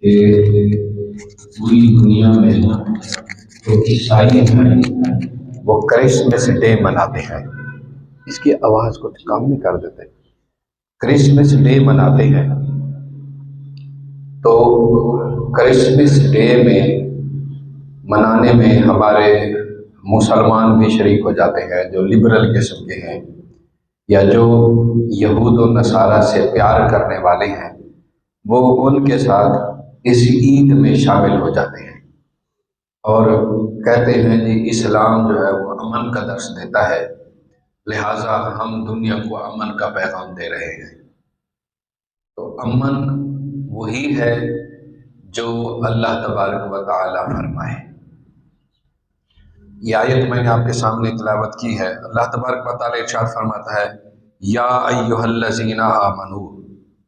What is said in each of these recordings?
کہ پوری دنیا میں جو عیسائی ہیں وہ کرسمس ڈے مناتے ہیں. اس کی آواز کو کم نہیں کر دیتے. کرسمس ڈے مناتے ہیں تو کرسمس ڈے میں منانے میں ہمارے مسلمان بھی شریک ہو جاتے ہیں جو لبرل قسم کے ہیں یا جو یہود و نصارہ سے پیار کرنے والے ہیں، وہ ان کے ساتھ اس عید میں شامل ہو جاتے ہیں اور کہتے ہیں جی اسلام جو ہے وہ امن کا درس دیتا ہے، لہٰذا ہم دنیا کو امن کا پیغام دے رہے ہیں. تو امن وہی ہے جو اللہ تبارک و تعالی فرمائے. یہ آیت میں نے آپ کے سامنے تلاوت کی ہے. اللہ تبارک و تعالی ارشاد فرماتا ہے یا ایھا الذین آمنو،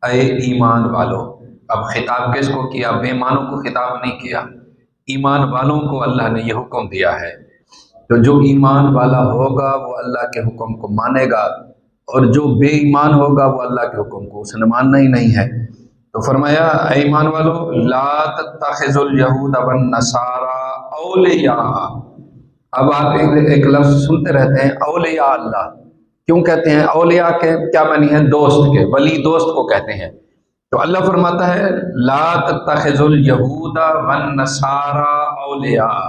اے ایمان والو. اب خطاب کس کو کیا؟ بے ایمانوں کو خطاب نہیں کیا، ایمان والوں کو اللہ نے یہ حکم دیا ہے. تو جو ایمان والا ہوگا وہ اللہ کے حکم کو مانے گا، اور جو بے ایمان ہوگا وہ اللہ کے حکم کو اس نے ماننا ہی نہیں ہے. تو فرمایا اے ایمان والو لا تتخذوا الیہود والنصارى اولیاء. اب آپ ایک لفظ سنتے رہتے ہیں اولیاء اللہ. کیوں کہتے ہیں اولیاء کے کیا معنی ہے؟ دوست کے، ولی دوست کو کہتے ہیں. تو اللہ فرماتا ہے لا تتخذوا الیہود والنصارى اولیاء.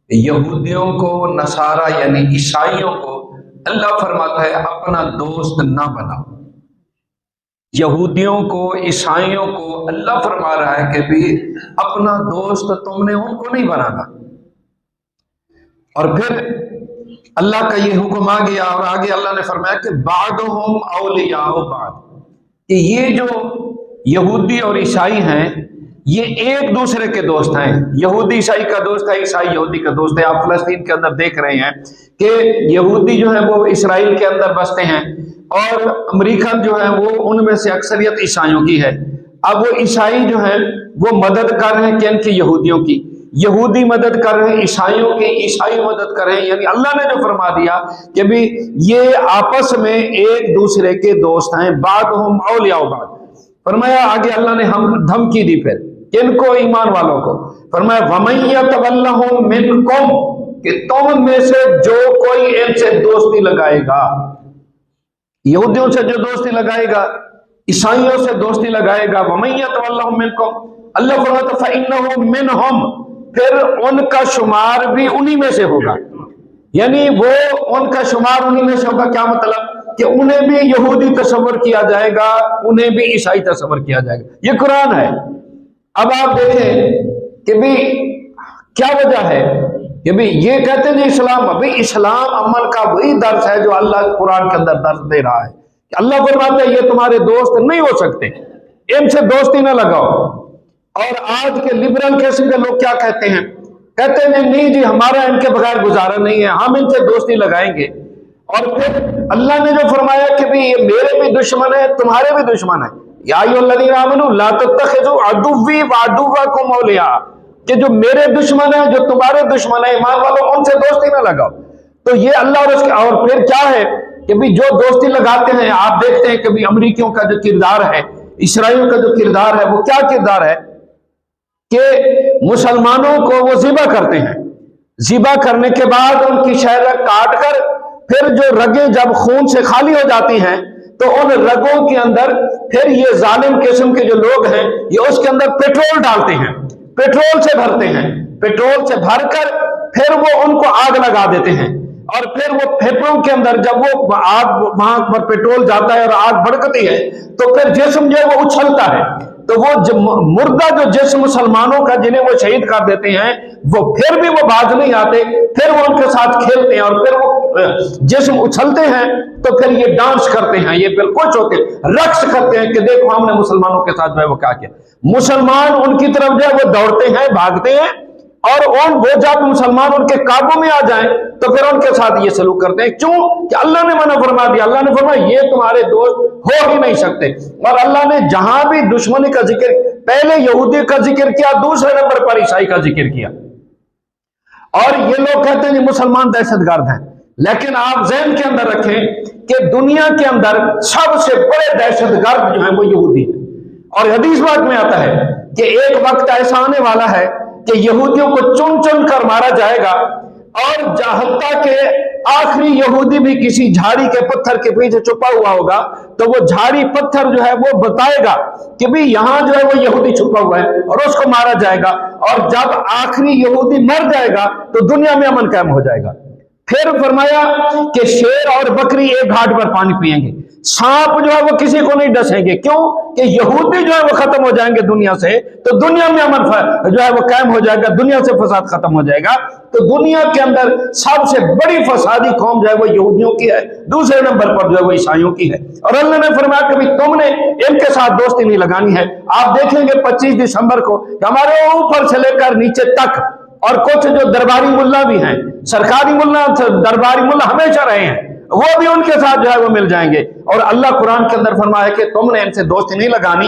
یہودیوں کو، نصارہ یعنی عیسائیوں کو اللہ فرماتا ہے اپنا دوست نہ بناؤ. یہودیوں کو، عیسائیوں کو اللہ فرما رہا ہے کہ بھی اپنا دوست تم نے ان کو نہیں بنانا. اور پھر اللہ کا یہ حکم آ گیا اور آگے اللہ نے فرمایا کہ بعضهم اولیاء بعض، کہ یہ جو یہودی اور عیسائی ہیں یہ ایک دوسرے کے دوست ہیں. یہودی عیسائی کا دوست ہے، عیسائی یہودی کا دوست ہے. آپ فلسطین کے اندر دیکھ رہے ہیں کہ یہودی جو ہے وہ اسرائیل کے اندر بستے ہیں اور امریکن جو ہے وہ ان میں سے اکثریت عیسائیوں کی ہے. اب وہ عیسائی جو ہیں وہ مدد کر رہے ہیں کن کی؟ یہودیوں کی. یہودی مدد کر رہے ہیں عیسائیوں کی، عیسائی مدد کر رہے ہیں. یعنی اللہ نے جو فرما دیا کہ بھی یہ آپس میں ایک دوسرے کے دوست ہیں. بعضهم اولیاء بعض. فرمایا آگے اللہ نے ہم دھمکی دی پھر کن کو؟ ایمان والوں کو. فرمایا وَمَن يَتَوَلَّهُم مِّنكُمْ، کہ تم میں سے جو کوئی ان سے دوستی لگائے گا، یہودیوں سے جو دوستی لگائے گا، عیسائیوں سے دوستی لگائے گا، وَمَن يَتَوَلَّهُم مِّنكُمْ، اللہ فرماتا فَإِنَّهُ مِنْهُمْ، پھر ان کا شمار بھی انہی میں سے ہوگا. یعنی وہ ان کا شمار انہی میں سے ہوگا. کیا مطلب؟ کہ انہیں بھی یہودی تصور کیا جائے گا، انہیں بھی عیسائی تصور کیا جائے گا. یہ قرآن ہے. اب آپ دیکھیں کہ بھی کیا وجہ ہے کہ بھی یہ کہتے ہیں جی اسلام، ابھی اسلام امن کا وہی درس ہے جو اللہ قرآن کے اندر درس دے رہا ہے. کہ اللہ فرماتا ہے یہ تمہارے دوست نہیں ہو سکتے، ان سے دوستی نہ لگاؤ. اور آج کے لبرل قسم کے لوگ کیا کہتے ہیں؟ کہتے ہیں نہیں جی ہمارا ان کے بغیر گزارا نہیں ہے، ہم ان سے دوستی لگائیں گے. اور پھر اللہ نے جو فرمایا کہ بھی یہ میرے بھی دشمن ہے، تمہارے بھی دشمن ہے. یا ایھا الذین آمنوا لا تتخذوا عدوی وعدوکم اولیاء، کہ جو میرے دشمن ہیں، جو تمہارے دشمن ہیں، ایمان والوں ان سے دوستی نہ لگاؤ. تو یہ اللہ اور اس کے، اور پھر کیا ہے کہ بھی جو دوستی لگاتے ہیں، آپ دیکھتے ہیں کہ بھی امریکیوں کا جو کردار ہے، اسرائیل کا جو کردار ہے، وہ کیا کردار ہے کہ مسلمانوں کو وہ ذبح کرتے ہیں. ذبح کرنے کے بعد ان کی شہریں کاٹ کر پھر جو رگیں جب خون سے خالی ہو جاتی ہیں تو ان رگوں کے اندر پھر یہ ظالم قسم کے جو لوگ ہیں یہ اس کے اندر پیٹرول ڈالتے ہیں، پیٹرول سے بھرتے ہیں، پیٹرول سے بھر کر پھر وہ ان کو آگ لگا دیتے ہیں. اور پھر وہ پھیپھڑوں کے اندر جب وہ آگ وہاں پر پیٹرول جاتا ہے اور آگ بھڑکتی ہے تو پھر جسم جو ہے وہ اچھلتا ہے. تو وہ مردہ جو جسم مسلمانوں کا جنہیں وہ شہید کر دیتے ہیں وہ پھر بھی وہ باز نہیں آتے، پھر وہ ان کے ساتھ کھیلتے ہیں اور پھر وہ جسم اچھلتے ہیں تو پھر یہ ڈانس کرتے ہیں، یہ بالکل ہوتے ہیں، رقص کرتے ہیں کہ دیکھو ہم نے مسلمانوں کے ساتھ جو ہے وہ کیا کیا. مسلمان ان کی طرف جو ہے وہ دوڑتے ہیں، بھاگتے ہیں، اور وہ جب مسلمان ان کے قابو میں آ جائیں تو پھر ان کے ساتھ یہ سلوک کرتے ہیں. کیوں کہ اللہ نے منع فرما دیا. اللہ نے فرمایا یہ تمہارے دوست ہو ہی نہیں سکتے. اور اللہ نے جہاں بھی دشمنی کا ذکر، پہلے یہودی کا ذکر کیا، دوسرے نمبر پر عیسائی کا ذکر کیا. اور یہ لوگ کہتے ہیں کہ مسلمان دہشت گرد ہیں، لیکن آپ ذہن کے اندر رکھیں کہ دنیا کے اندر سب سے بڑے دہشت گرد جو ہیں وہ یہودی ہیں. اور حدیث پاک میں آتا ہے کہ ایک وقت ایسا آنے والا ہے کہ یہودیوں کو چن چن کر مارا جائے گا، اور حتیٰ کہ آخری یہودی بھی کسی جھاڑی کے پتھر کے پیچھے چھپا ہوا ہوگا تو وہ جھاڑی پتھر جو ہے وہ بتائے گا کہ بھی یہاں جو ہے وہ یہودی چھپا ہوا ہے، اور اس کو مارا جائے گا، اور جب آخری یہودی مر جائے گا تو دنیا میں امن قائم ہو جائے گا۔ پھر فرمایا کہ شیر اور بکری ایک گھاٹ پر پانی پئیں گے، سانپ جو ہے وہ کسی کو نہیں ڈسیں گے، کیوں کہ یہودی جو ہے وہ ختم ہو جائیں گے دنیا سے، تو دنیا میں امن جو ہے وہ قائم ہو جائے گا، دنیا سے فساد ختم ہو جائے گا۔ تو دنیا کے اندر سب سے بڑی فسادی قوم جو ہے وہ یہودیوں کی ہے، دوسرے نمبر پر جو ہے وہ عیسائیوں کی ہے۔ اور اللہ نے فرمایا کہ تم نے ان کے ساتھ دوستی نہیں لگانی ہے۔ آپ دیکھیں گے 25 دسمبر کو کہ ہمارے اوپر سے لے کر نیچے تک، اور کچھ جو درباری ملا بھی ہیں، سرکاری ملا، درباری ملا ہمیشہ رہے ہیں، وہ بھی ان کے ساتھ جو ہے وہ مل جائیں گے۔ اور اللہ قرآن کے اندر فرمایا کہ تم نے ان سے دوستی نہیں لگانی،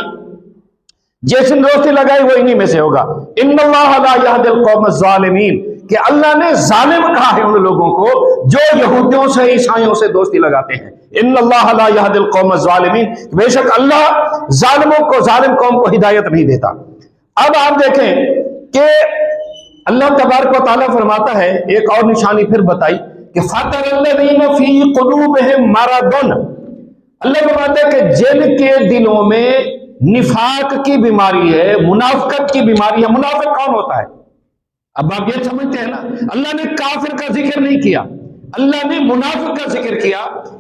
جس نے دوستی لگائی وہ انہی میں سے ہوگا۔ ان اللہ لا یہدی القوم الظالمین، کہ اللہ نے ظالم کہا ہے ان لوگوں کو جو یہودیوں سے عیسائیوں سے دوستی لگاتے ہیں۔ ان اللہ لا یہدی القوم الظالمین، بے شک اللہ ظالموں کو، ظالم قوم کو ہدایت نہیں دیتا۔ اب آپ دیکھیں کہ اللہ تبارک و تعالیٰ فرماتا ہے، ایک اور نشانی پھر بتائی کہ فَتَرَ الَّذِينَ فِي قُلُوبِهِم مَرَضٌ، اللہ فرماتا ہے کہ جن کے دلوں میں نفاق کی بیماری ہے، منافقت کی بیماری ہے۔ منافق کون ہوتا ہے؟ اب آپ یہ سمجھتے ہیں نا، اللہ نے کافر کا ذکر نہیں کیا، اللہ نے منافق کا ذکر کیا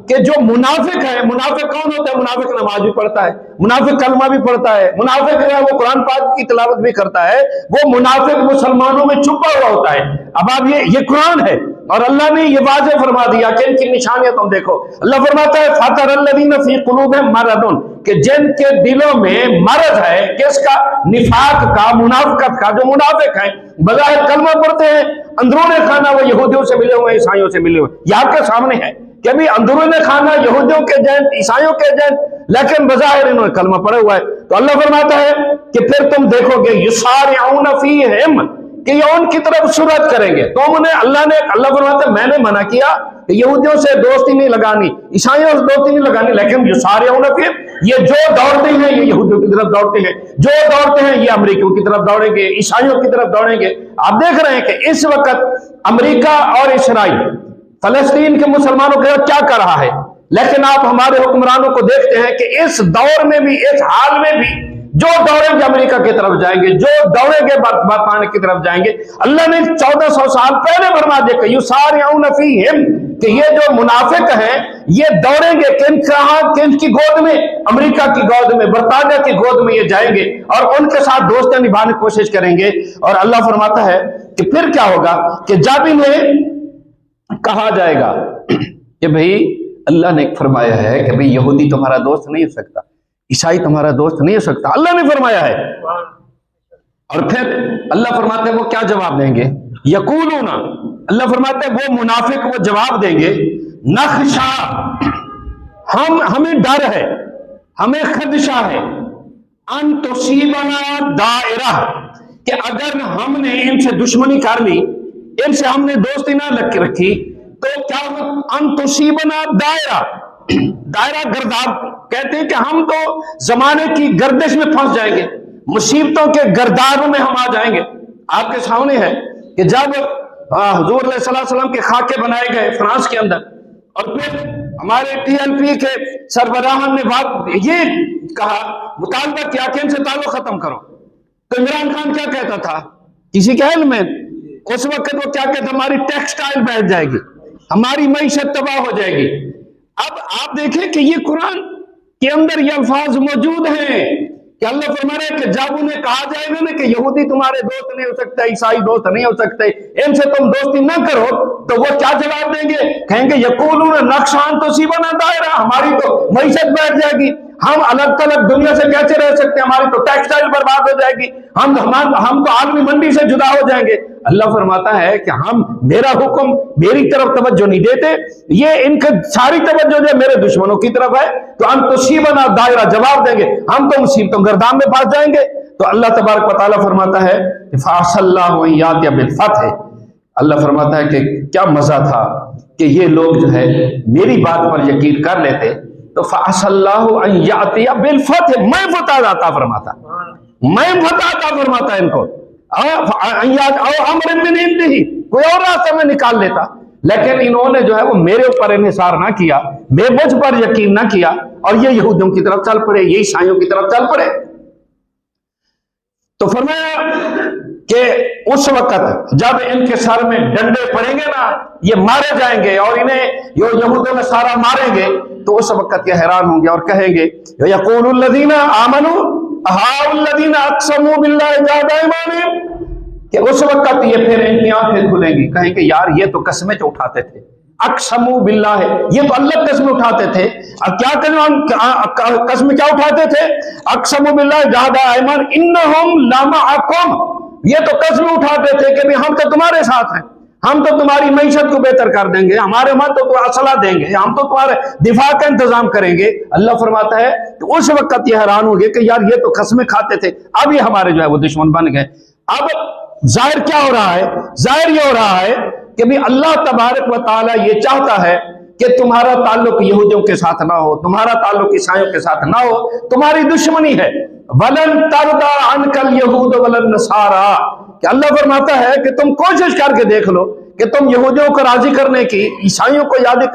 کہ جو منافق ہے، منافق کون ہوتا ہے؟ منافق نماز بھی پڑھتا ہے، منافق کلمہ بھی پڑھتا ہے، منافق جو ہے وہ قرآن پاک کی تلاوت بھی کرتا ہے، وہ منافق مسلمانوں میں چھپا ہوا ہوتا ہے۔ اب آپ یہ قرآن ہے، اور اللہ نے یہ واضح فرما دیا کہ ان کی نشانیاں تم دیکھو۔ اللہ فرماتا ہے فَتَرَ الَّذِينَ فِي قُلُوبِهِم مَرَضٌ، کہ جن کے دلوں میں مرض ہے، کس کا؟ نفاق کا، منافقت کا۔ جو منافق ہیں بظاہر کلمہ پڑھتے ہیں، اندرون خانہ وہ یہودیوں سے ملے ہوئے، عیسائیوں سے ملے ہوئے، یہ آپ کے سامنے ہے کہ ابھی اندرون خانہ یہودیوں کے ایجنٹ، عیسائیوں کے ایجنٹ، لیکن بظاہر انہوں نے کلمہ پڑھا ہوا ہے۔ تو اللہ فرماتا ہے کہ پھر تم دیکھو گے یسارعون فیہم، کہ یہ ان کی طرف سرعت کریں گے۔ تو اللہ فرماتا ہے میں نے منع کیا کہ یہودیوں سے دوستی نہیں لگانی، عیسائیوں سے دوستی نہیں لگانی، لیکن یسارعون فیہم، یہ جو دوڑتے ہیں یہ یہودیوں کی طرف دوڑتے ہیں، جو دوڑتے ہیں یہ امریکیوں کی طرف دوڑیں گے، عیسائیوں کی طرف دوڑیں گے۔ آپ دیکھ رہے ہیں کہ اس وقت امریکہ اور اسرائیل فلسطین کے مسلمانوں کے ساتھ کیا کر رہا ہے، لیکن آپ ہمارے حکمرانوں کو دیکھتے ہیں کہ اس دور میں بھی، اس حال میں بھی جو دوڑیں گے امریکہ کی طرف جائیں گے، جو دوڑیں گے برطانیہ کی طرف جائیں گے۔ اللہ نے 1400 سال پہلے فرما دیا کہ یسارعون فیہم، کہ یہ جو منافق ہیں یہ دوڑیں گے، کن کی گود میں؟ امریکہ کی گود میں، برطانیہ کی گود میں یہ جائیں گے اور ان کے ساتھ دوستیاں نبھانے کی کوشش کریں گے۔ اور اللہ فرماتا ہے کہ پھر کیا ہوگا کہ جب انہیں کہا جائے گا کہ بھئی اللہ نے فرمایا ہے کہ بھئی یہودی تمہارا دوست نہیں ہو سکتا، عیسائی تمہارا دوست نہیں ہو سکتا، اللہ نے فرمایا ہے۔ اور پھر اللہ فرماتے ہیں وہ کیا جواب دیں گے؟ یقولون، اللہ فرماتے ہیں وہ منافق وہ جواب دیں گے نخشا، ہمیں ڈر ہے، ہمیں خدشہ ہے، ان تصیبنا دائرہ، کہ اگر ہم نے ان سے دشمنی کر لی، ان سے ہم نے دوستی نہ رکھی تو کیا ان تصیبنا دائرہ، دائرہ گرداب، کہتے ہیں کہ ہم تو زمانے کی گردش میں پھنس جائیں گے، مصیبتوں کے گردابوں میں ہم آ جائیں گے۔ آپ کے سامنے ہے کہ جب حضور علیہ السلام کے خاکے بنائے گئے فرانس کے اندر، اور پھر ہمارے ٹی ایل پی کے سربراہان نے بات یہ کہا، مطالبہ کیا کہ ان سے تعلق ختم کرو، تو عمران خان کیا کہتا تھا؟ کسی کے علم میں اس وقت وہ کیا کہتا؟ ہماری ٹیکسٹائل بیٹھ جائے گی، ہماری معیشت تباہ ہو جائے گی۔ اب آپ دیکھیں کہ یہ قرآن کے اندر یہ الفاظ موجود ہیں کہ اللہ فرما رہا ہے کہ جب انہیں کہا جائے گا نا کہ یہودی تمہارے دوست نہیں ہو سکتے، عیسائی دوست نہیں ہو سکتے، ان سے تم دوستی نہ کرو، تو وہ کیا جواب دیں گے؟ کہیں گے یقولون نقصان تصیبنا دائرہ، ہماری تو معیشت بیٹھ جائے گی، ہم الگ تلگ دنیا سے کیسے رہ سکتے ہیں، ہماری تو ٹیکسٹائل برباد ہو جائے گی، ہم تو عالمی منڈی سے جدا ہو جائیں گے۔ اللہ فرماتا ہے کہ ہم میرا حکم میری طرف توجہ نہیں دیتے، یہ ان کا ساری توجہ جو میرے دشمنوں کی طرف ہے، تو ہم تصیبنا دائرہ جواب دیں گے، ہم تو مصیبتوں گردان میں پھنس جائیں گے۔ تو اللہ تبارک و تعالیٰ فرماتا ہے فَعَسَى اللَّهُ أَن يَأْتِيَ بِالْفَتْحِ، اللہ فرماتا ہے کہ کیا مزہ تھا کہ یہ لوگ جو ہے میری بات پر یقین کر لیتے تو فَأَسَلَّهُ أَن يَأْتِيَ بِالْفَتْحِ، میں فتح عطا فرماتا، میں فتح عطا فرماتا ان کو، او امر من عنده، کوئی اور راستہ میں نکال لیتا، لیکن انہوں نے جو ہے وہ میرے اوپر انحصار نہ کیا، مجھ پر یقین نہ کیا، اور یہ یہودیوں کی طرف چل پڑے، یہ عیسائیوں کی طرف چل پڑے۔ تو فرمایا کہ اس وقت جب ان کے سر میں ڈنڈے پڑیں گے نا، یہ مارے جائیں گے، اور انہیں یہود میں سارا ماریں گے، تو اس وقت یہ حیران ہوں گے اور کہیں گے یقول الذین آمنوا ہؤلاء الذین اقسموا باللہ جہد ایمانہم، کہ اس وقت یہ پھر ان کی آنکھیں کھلیں گی، کہیں کہ یار یہ تو قسمیں جو اٹھاتے تھے، اقسموا باللہ، یہ تو اللہ قسم اٹھاتے تھے، قسم کیا اٹھاتے تھے؟ اقسموا باللہ جہد ایمان انہم لمعکم، یہ تو قسم اٹھاتے تھے کہ ہم تو تمہارے ساتھ ہیں، ہم تو تمہاری معیشت کو بہتر کر دیں گے، ہمارے ماں تو اسلحہ دیں گے، ہم تو تمہارے دفاع کا انتظام کریں گے۔ اللہ فرماتا ہے کہ اس وقت یہ حیران ہوں گے کہ یار یہ تو قسمیں کھاتے تھے، اب یہ ہمارے جو ہے وہ دشمن بن گئے۔ اب ظاہر کیا ہو رہا ہے؟ ظاہر یہ ہو رہا ہے کہ بھی اللہ تبارک و تعالی یہ چاہتا ہے کہ تمہارا تعلق یہودیوں کے ساتھ نہ ہو، تمہارا تعلق عیسائیوں کے ساتھ نہ ہو، تمہاری دشمنی ہے۔ وَلَن تَرْضَىٰ عَنْكَ الْيَهُودُ وَلَا النَّصَارَىٰ، کہ اللہ فرماتا ہے کہ تم کوشش کر کے دیکھ لو کہ تم یہودیوں کو راضی کرنے کی، عیسائیوں کو راضی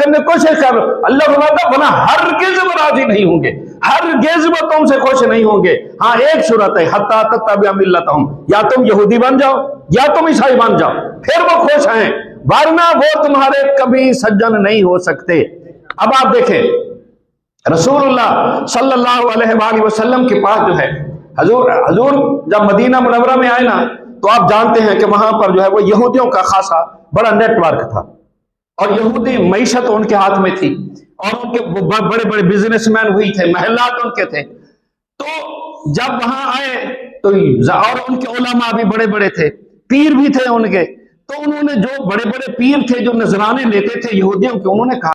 کرنے کی کوشش کر لو۔ اللہ فرماتا ہے بنا ہرگز وہ راضی نہیں ہوں گے، ہرگز وہ تم سے خوش نہیں ہوں گے۔ ہاں ایک صورت ہے، حتیٰ تتبع ملتہم، یا تم یہودی بن جاؤ یا تم عیسائی بن جاؤ، پھر وہ خوش ہیں، ورنہ وہ تمہارے کبھی سجن نہیں ہو سکتے۔ اب آپ دیکھیں رسول اللہ صلی اللہ علیہ وآلہ وسلم کے پاس جو ہے حضور جب مدینہ منورہ میں آئے نا، تو آپ جانتے ہیں کہ وہاں پر جو ہے وہ یہودیوں کا خاصا بڑا نیٹ ورک تھا، اور یہودی معیشت ان کے ہاتھ میں تھی، اور ان کے بڑے بڑے بزنس مین ہوئی تھے، محلات ان کے تھے۔ تو جب وہاں آئے تو اور ان کے علماء بھی بڑے بڑے تھے، پیر بھی تھے ان کے، تو انہوں نے جو بڑے بڑے پیر تھے جو نذرانے لیتے تھے یہودیوں کے، انہوں نے کہا